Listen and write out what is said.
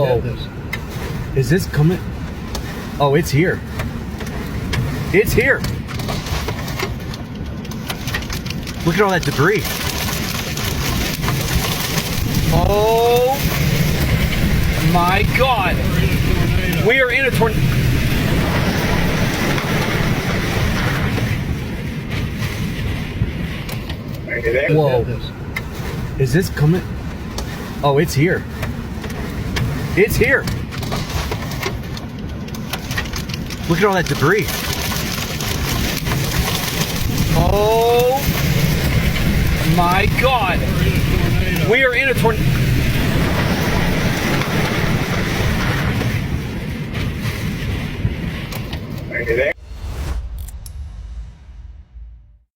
Oh, is this coming? Oh, it's here. It's here. Look at all that debris. Oh my God. We are in a tornado. Whoa. Is this coming? Oh, it's here. It's here. Look at all that debris. Oh my God. We are in a tornado.